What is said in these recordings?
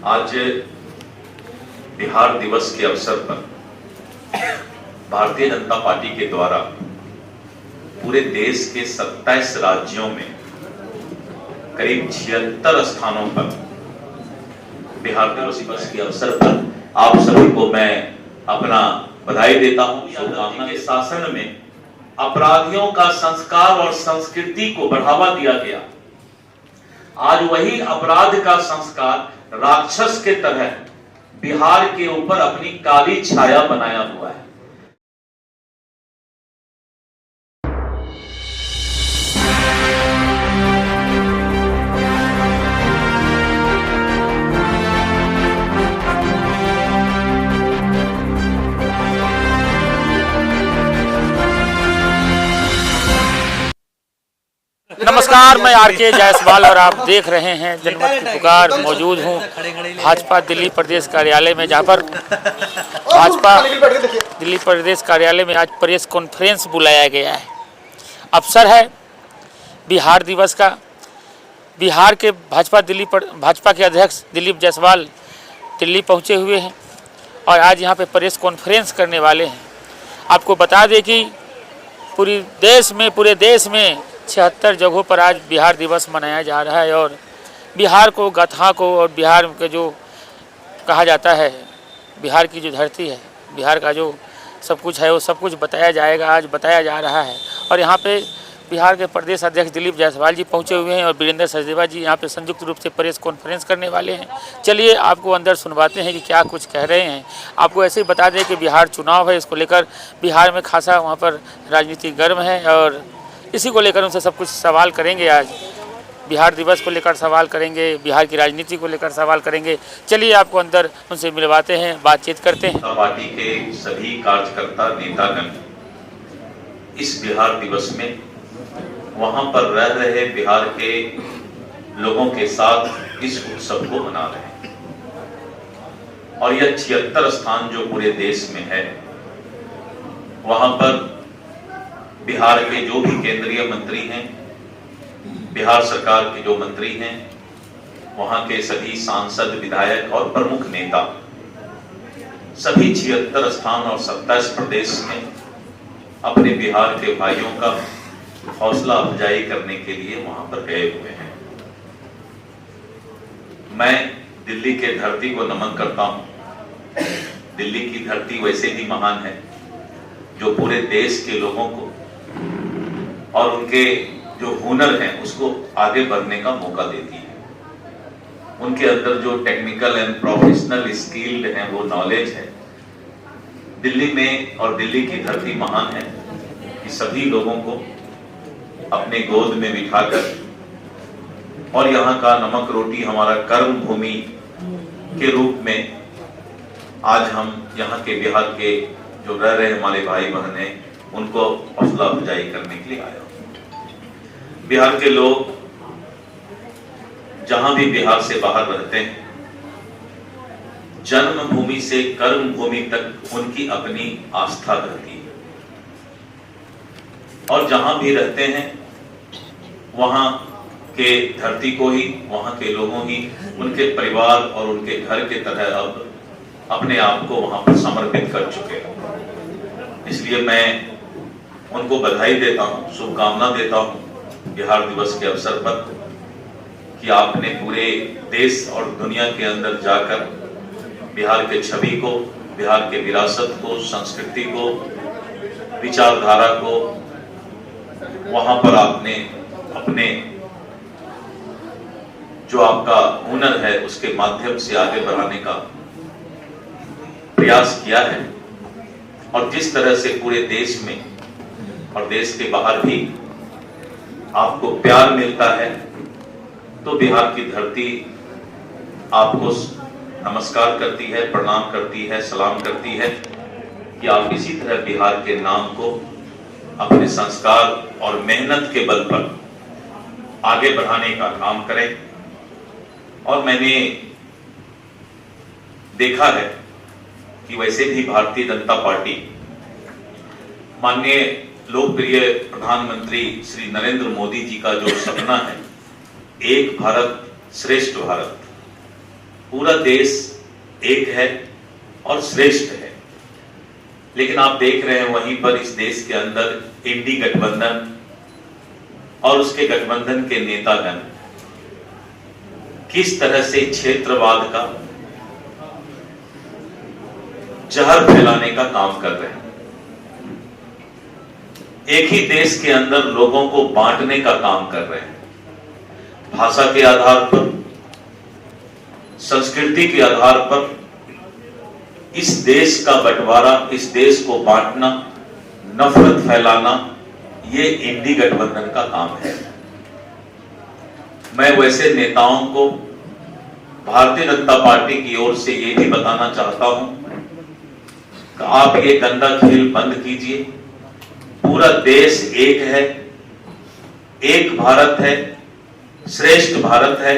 आज बिहार दिवस के अवसर पर भारतीय जनता पार्टी के द्वारा पूरे देश के 27 राज्यों में करीब 76 स्थानों पर बिहार दिवस के अवसर पर आप सभी को मैं अपना बधाई देता हूं। शुभकामना के शासन में अपराधियों का संस्कार और संस्कृति को बढ़ावा दिया गया। आज वही अपराध का संस्कार राक्षस के तरह बिहार के ऊपर अपनी काली छाया बनाया हुआ है। नमस्कार, मैं आरके जायसवाल और आप देख रहे हैं जनमत की पुकार। मौजूद हूं भाजपा दिल्ली प्रदेश कार्यालय में, जहां पर भाजपा दिल्ली प्रदेश कार्यालय में आज प्रेस कॉन्फ्रेंस बुलाया गया है। अवसर है बिहार दिवस का। बिहार के भाजपा के अध्यक्ष दिलीप जायसवाल दिल्ली पहुंचे हुए हैं और आज यहां पे प्रेस कॉन्फ्रेंस करने वाले हैं। आपको बता दें कि पूरे देश में 76 जगहों पर आज बिहार दिवस मनाया जा रहा है और बिहार को, गाथा को और बिहार के जो कहा जाता है, बिहार की जो धरती है, बिहार का जो सब कुछ है, वो सब कुछ बताया जाएगा, आज बताया जा रहा है। और यहाँ पे बिहार के प्रदेश अध्यक्ष दिलीप जायसवाल जी पहुँचे हुए हैं और वीरेंद्र सचदेवा जी यहाँ पे संयुक्त रूप से प्रेस कॉन्फ्रेंस करने वाले हैं। चलिए आपको अंदर सुनवाते हैं कि क्या कुछ कह रहे हैं। आपको ऐसे ही बता दें कि बिहार चुनाव है, इसको लेकर बिहार में खासा वहाँ पर राजनीति गर्म है और इसी को लेकर उनसे सब कुछ सवाल करेंगे। आज बिहार दिवस को लेकर सवाल करेंगे, बिहार की राजनीति को लेकर सवाल करेंगे। चलिए आपको अंदर उनसे मिलवाते हैं, बातचीत करते हैं। पार्टी के सभी कार्यकर्ता नेतागण इस बिहार दिवस में वहां पर रह रहे बिहार के लोगों के साथ इस उत्सव को मना रहे हैं और यह 76 स्थान जो पूरे देश में है, वहां पर बिहार के जो भी केंद्रीय मंत्री हैं, बिहार सरकार के जो मंत्री हैं, वहां के सभी सांसद, विधायक और प्रमुख नेता सभी 76 स्थान और 27 प्रदेश में अपने बिहार के भाइयों का हौसला अफजाई करने के लिए वहां पर गए हुए हैं। मैं दिल्ली के धरती को नमन करता हूं। दिल्ली की धरती वैसे भी महान है जो पूरे देश के लोगों को और उनके जो हुनर हैं उसको आगे बढ़ने का मौका देती है। उनके अंदर जो टेक्निकल एंड प्रोफेशनल स्किल्ड है, वो नॉलेज है। दिल्ली में और दिल्ली की धरती महान है कि सभी लोगों को अपने गोद में बिठाकर और यहाँ का नमक रोटी हमारा कर्म भूमि के रूप में आज हम यहाँ के बिहार के जो रह रहे हमारे भाई बहन हैं उनको हौसला अफजाई करने के लिए आया। बिहार के लोग जहां भी बिहार से बाहर रहते हैं, जन्मभूमि से कर्म भूमि तक उनकी अपनी आस्था रहती है और जहां भी रहते हैं वहां के धरती को ही, वहां के लोगों ही उनके परिवार और उनके घर के तरह अब अपने आप को वहां पर समर्पित कर चुके हैं। इसलिए मैं उनको बधाई देता हूं, शुभकामना देता हूं बिहार दिवस के अवसर पर कि आपने पूरे देश और दुनिया के अंदर जाकर बिहार के छवि को, बिहार के विरासत को, संस्कृति को, विचारधारा को वहां पर आपने अपने जो आपका हुनर है उसके माध्यम से आगे बढ़ाने का प्रयास किया है। और जिस तरह से पूरे देश में और देश के बाहर भी आपको प्यार मिलता है, तो बिहार की धरती आपको नमस्कार करती है, प्रणाम करती है, सलाम करती है कि आप इसी तरह बिहार के नाम को अपने संस्कार और मेहनत के बल पर आगे बढ़ाने का काम करें। और मैंने देखा है कि वैसे भी भारतीय जनता पार्टी माननीय लोकप्रिय प्रधानमंत्री श्री नरेंद्र मोदी जी का जो सपना है, एक भारत श्रेष्ठ भारत, पूरा देश एक है और श्रेष्ठ है, लेकिन आप देख रहे हैं वहीं पर इस देश के अंदर इंडी गठबंधन और उसके गठबंधन के नेतागण किस तरह से क्षेत्रवाद का जहर फैलाने का काम कर रहे हैं। एक ही देश के अंदर लोगों को बांटने का काम कर रहे हैं, भाषा के आधार पर, संस्कृति के आधार पर इस देश का बंटवारा, इस देश को बांटना, नफरत फैलाना, ये इंडी गठबंधन का काम है। मैं वैसे नेताओं को भारतीय जनता पार्टी की ओर से ये भी बताना चाहता हूं कि आप ये गंदा खेल बंद कीजिए। पूरा देश एक है, एक भारत है, श्रेष्ठ भारत है,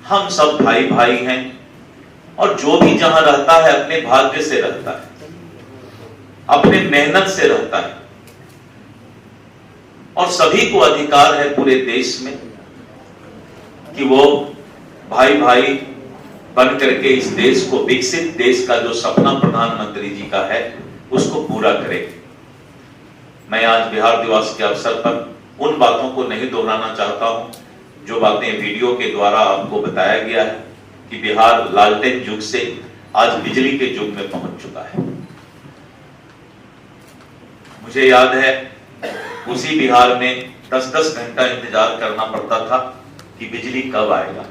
हम सब भाई भाई हैं और जो भी जहां रहता है अपने भाग्य से रहता है, अपने मेहनत से रहता है और सभी को अधिकार है पूरे देश में कि वो भाई भाई बन करके इस देश को, विकसित देश का जो सपना प्रधानमंत्री जी का है, उसको पूरा करे। मैं आज बिहार दिवस के अवसर पर उन बातों को नहीं दोहराना चाहता हूं जो बातें वीडियो के द्वारा आपको बताया गया है कि बिहार लालटेन युग से आज बिजली के युग में पहुंच चुका है। मुझे याद है उसी बिहार में 10-10 घंटा इंतजार करना पड़ता था कि बिजली कब आएगा।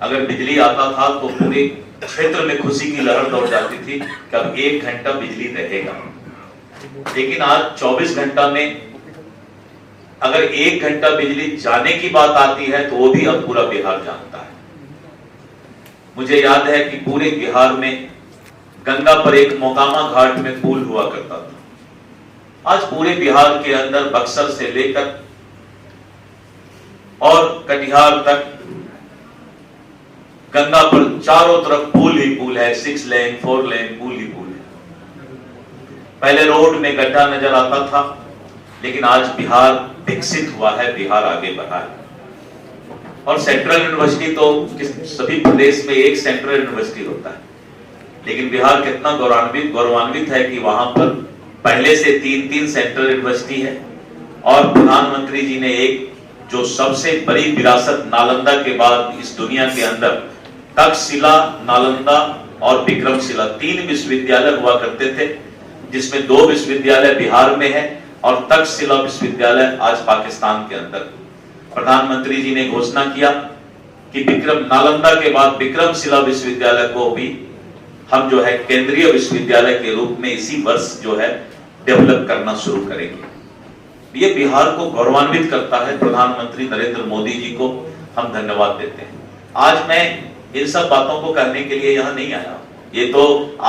अगर बिजली आता था तो पूरे क्षेत्र में खुशी की लहर दौड़ जाती थी कि अब 1 घंटा बिजली रहेगा। लेकिन आज 24 घंटा में अगर 1 घंटा बिजली जाने की बात आती है तो वो भी अब पूरा बिहार जानता है। मुझे याद है कि पूरे बिहार में गंगा पर एक मोकामा घाट में पुल हुआ करता था। आज पूरे बिहार के अंदर बक्सर से लेकर और कटिहार तक गंगा पर चारों तरफ पुल ही पुल है, 6 लेन 4 लेन पुल ही पुल है। पहले रोड में गड्ढा नजर आता था, लेकिन आज बिहार विकसित हुआ है, बिहार आगे बढ़ा है। और सेंट्रल यूनिवर्सिटी तो सभी प्रदेश में एक सेंट्रल यूनिवर्सिटी होता है, लेकिन बिहार कितना गौरवान्वित है कि वहां पर पहले से 3-3 सेंट्रल यूनिवर्सिटी है। और प्रधानमंत्री जी ने एक जो सबसे बड़ी विरासत नालंदा के बाद इस दुनिया के अंदर तक्षशिला, नालंदा और विक्रमशिला 3 विश्वविद्यालय हुआ करते थे, जिसमें 2 विश्वविद्यालय बिहार में है और तक्षशिला विश्वविद्यालय आज पाकिस्तान के अंदर। प्रधानमंत्री जी ने घोषणा किया कि नालंदा के बाद विक्रमशिला विश्वविद्यालय को भी हम जो है केंद्रीय विश्वविद्यालय के रूप में इसी वर्ष जो है डेवलप करना शुरू करेंगे। ये बिहार को गौरवान्वित करता है। प्रधानमंत्री नरेंद्र मोदी जी को हम धन्यवाद देते हैं। आज मैं इन सब बातों को करने के लिए यहाँ नहीं आया। ये तो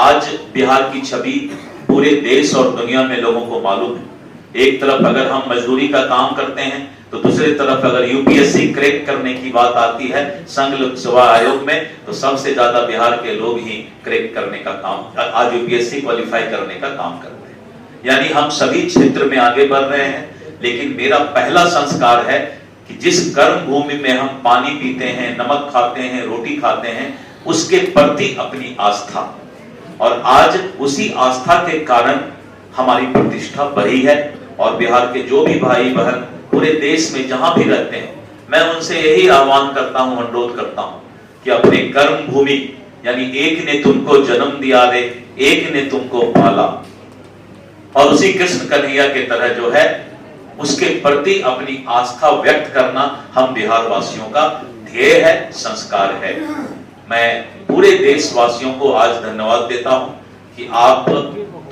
आज बिहार की छवि पूरे देश और दुनिया में लोगों को मालूम है। एक तरफ अगर हम मजदूरी का काम करते हैं तो दूसरी तरफ अगर यूपीएससी क्रैक करने की बात आती है संघ लोक सेवा आयोग में, तो सबसे ज्यादा बिहार के लोग ही क्रैक करने का काम, आज यूपीएससी क्वालिफाई करने का काम करते हैं। यानी हम सभी क्षेत्र में आगे बढ़ रहे हैं। लेकिन मेरा पहला संस्कार है कि जिस कर्म भूमि में हम पानी पीते हैं, नमक खाते हैं, रोटी खाते हैं, उसके प्रति अपनी आस्था, और आज उसी आस्था के कारण हमारी प्रतिष्ठा बढ़ी है। और बिहार के जो भी भाई बहन पूरे देश में जहां भी रहते हैं, मैं उनसे यही आह्वान करता हूं, अनुरोध करता हूं कि अपने कर्म भूमि, यानी एक ने तुमको जन्म दिया रे, एक ने तुमको पाला, और उसी कृष्ण कन्हैया के तरह जो है उसके प्रति अपनी आस्था व्यक्त करना हम बिहार वासियों का ध्येय है, संस्कार है। मैं पूरे देशवासियों को आज धन्यवाद देता हूं कि आप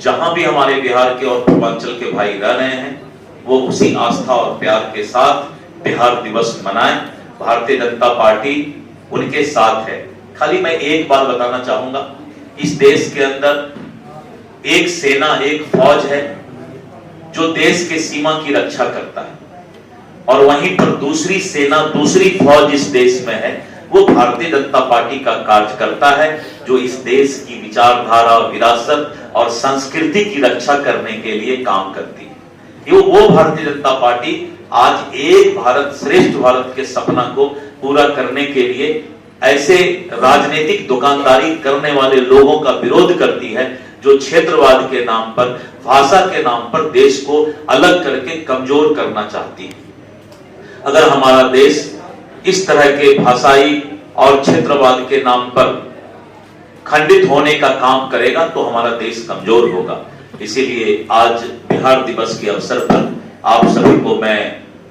जहां भी हमारे बिहार के और पूर्वांचल के भाई रह रहे हैं, वो उसी आस्था और प्यार के साथ बिहार दिवस मनाएं। भारतीय जनता पार्टी उनके साथ है। खाली मैं एक बात बताना चाहूंगा, इस देश के अंदर एक सेना, एक फौज है जो देश के सीमा की रक्षा करता है, और वहीं पर दूसरी सेना, दूसरी फौज इस देश में है, वो भारतीय जनता पार्टी का कार्य करता है, जो इस देश की विचारधारा, विरासत और संस्कृति की रक्षा करने के लिए काम करती है। ये वो भारतीय जनता पार्टी आज एक भारत श्रेष्ठ भारत के सपना को पूरा करने के लिए ऐसे राजनीतिक दुकानदारी करने वाले लोगों का विरोध करती है जो क्षेत्रवाद के नाम पर, भाषा के नाम पर देश को अलग करके कमजोर करना चाहती है। अगर हमारा देश इस तरह के भाषाई और क्षेत्रवाद के नाम पर खंडित होने का काम करेगा तो हमारा देश कमजोर होगा। इसीलिए आज बिहार दिवस के अवसर पर आप सभी को मैं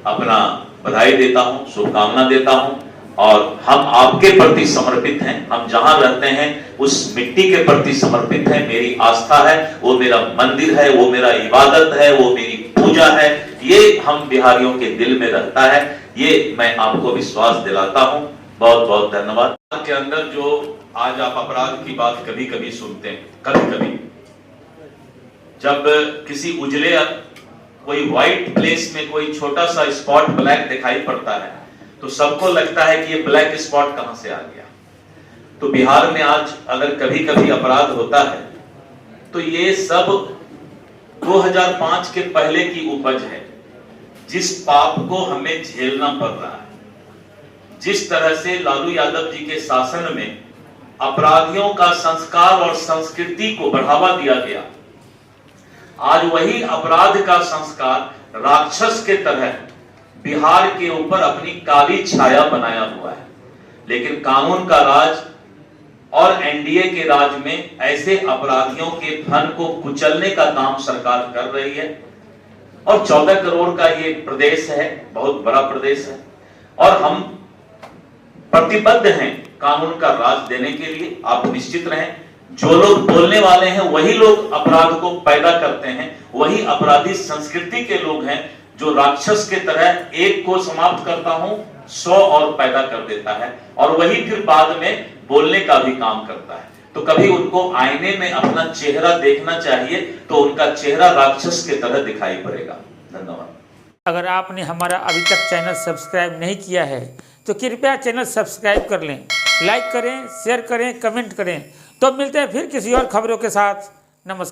अपना बधाई देता हूं, शुभकामना देता हूं और हम आपके प्रति समर्पित हैं। हम जहां रहते हैं उस मिट्टी के प्रति समर्पित हैं। मेरी आस्था है, वो मेरा मंदिर है, वो मेरा इबादत है, वो मेरी पूजा है। ये हम बिहारियों के दिल में रहता है, ये मैं आपको विश्वास दिलाता हूं। बहुत बहुत धन्यवाद। के अंदर जो आज आप अपराध की बात कभी कभी सुनते हैं, कभी कभी जब किसी उजले कोई व्हाइट प्लेस में कोई छोटा सा स्पॉट ब्लैक दिखाई पड़ता है तो सबको लगता है कि ये ब्लैक स्पॉट कहां से आ गया। तो बिहार में आज अगर कभी कभी अपराध होता है तो ये सब 2005 के पहले की उपज है। जिस पाप को हमें झेलना पड़ रहा है, जिस तरह से लालू यादव जी के शासन में अपराधियों का संस्कार और संस्कृति को बढ़ावा दिया गया, आज वही अपराध का संस्कार राक्षस के तरह बिहार के ऊपर अपनी काली छाया बनाया हुआ है। लेकिन कानून का राज और एनडीए के राज में ऐसे अपराधियों के धन को कुचलने का काम सरकार कर रही है। और 14 करोड़ का ये प्रदेश है, बहुत बड़ा प्रदेश है और हम प्रतिबद्ध हैं कानून का राज देने के लिए। आप निश्चित रहें, जो लोग बोलने वाले हैं वही लोग अपराध को पैदा करते हैं, वही अपराधी संस्कृति के लोग हैं जो राक्षस के तरह एक को समाप्त करता हूं 100 और पैदा कर देता है और वही फिर बाद में बोलने का भी काम करता है। तो कभी उनको आईने में अपना चेहरा देखना चाहिए तो उनका चेहरा राक्षस के तरह दिखाई पड़ेगा। धन्यवाद। अगर आपने हमारा अभी तक चैनल सब्सक्राइब नहीं किया है तो कृपया चैनल सब्सक्राइब कर लें, लाइक करें, शेयर करें, कमेंट करें। तो मिलते हैं फिर किसी और खबरों के साथ। नमस्कार।